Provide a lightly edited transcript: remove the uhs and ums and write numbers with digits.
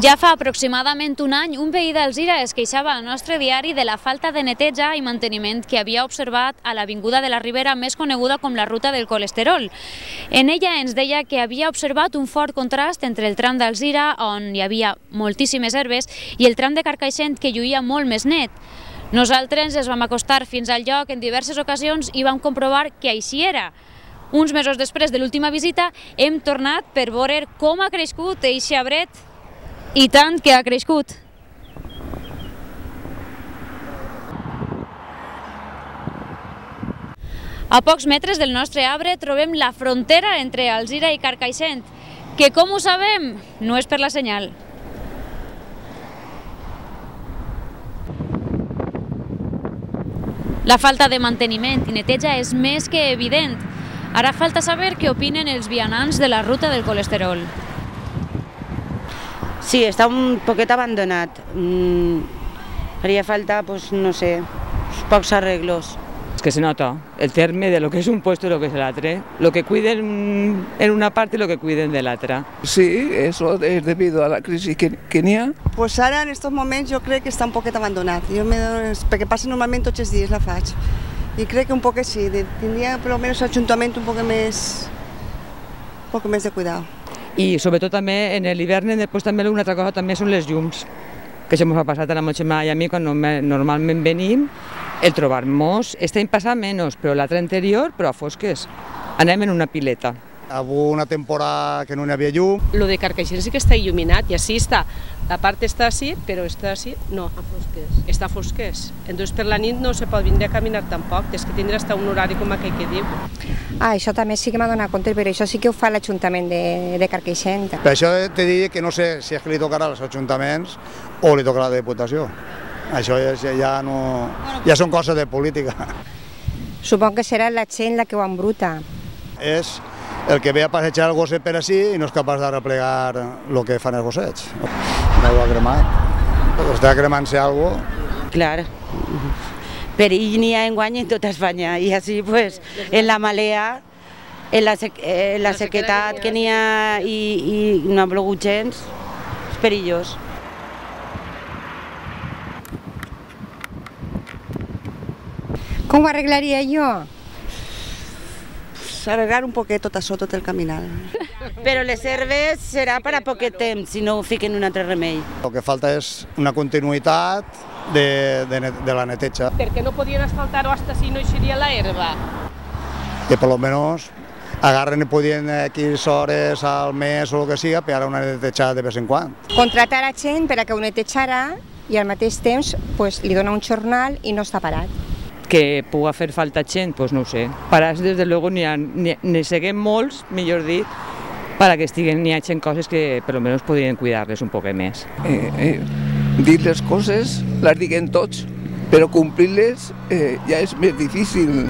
Ja fa aproximadament un any, un veí d'Alzira es queixava al nostre diari de la falta de neteja i manteniment que havia observat a l'Avinguda de la Ribera, més coneguda com la Ruta del Colesterol. En ella ens deia que havia observat un fort contrast entre el tram d'Alzira, on hi havia moltíssimes herbes, i el tram de Carcaixent, que lluïa molt més net. Nosaltres ens vam acostar fins al lloc en diverses ocasions i vam comprovar que així era. Uns mesos després de l'última visita hem tornat per veure com ha crescut eixe arbret. I tant que ha crescut. A pocs metres del nostre arbre trobem la frontera entre Alzira i Carcaixent, que com ho sabem? No és per la senyal. La falta de manteniment i neteja és més que evident. Ara falta saber què opinen els vianants de la Ruta del Colesterol. Sí, está un poquet abandonat. Haría falta, pues no sé, pocos arreglos. Es que se nota el terme de lo que es un puesto y lo que es el atre, lo que cuiden en una parte y lo que cuiden de la otra. Sí, eso es debido a la crisis que n'hi ha. Pues ara, en aquests moments, jo crec que està un poquet abandonat. Perquè passa normalment tots els dies la faig. I crec que un poquet sí, tindria per almenys l'Ajuntament un poc més de cuidado. I sobretot també en l'hivern, després també una altra cosa també són les llums, que això ens ha passat a la Montxemà i a mi quan normalment venim, el trobar-nos, este any passa menys, però l'altre anterior, però a fosques, anem en una pileta. Ha hagut una temporada que no n'hi havia llum. Lo de Carcaixent sí que està il·luminat i així està. La part està així, però està així, no. A fosques. Està a fosques. Entonces per la nit no se pot vindre a caminar tampoc, és que tindrà hasta un horari com aquell que diu. Això també sí que m'ha donat compte, però això sí que ho fa l'Ajuntament de Carcaixent. Per això te dic que no sé si és que li tocarà als ajuntaments o li tocarà a la Diputació. Això ja són coses de política. Suponc que serà la gent la que ho embruta. És el que ve a passejar el gosset per ací i no és capaç de replegar el que fan els gossets. No ho ha cremat. Està cremant-se alguna cosa. Clar. Perill n'hi ha enguany en tota Espanya i així, pues, en la malea, en la sequedat que n'hi ha i no ha plogut gens, és perillós. Com ho arreglaria jo? Arreglar un poquet tot això, tot el caminar. Però les herbes serà per a poquet temps, si no ho fiquen un altre remei. El que falta és una continuïtat de la neteja. Per què no podien asfaltar-ho hasta si no eixiria la herba? Que per lo menos agarren i podien 15 hores al mes o el que siga per a una netejada de vez en quan. Contratar a gent per a que ho netejara i al mateix temps li dona un jornal i no està parat. Que puga fer falta gent, doncs no ho sé. Parats, des de luego, n'hi seguem molts, millor dit, para que n'hi hagi coses que per almenys podrien cuidar-les un poc més. Dir les coses les diguen tots, però complir-les ja és més difícil.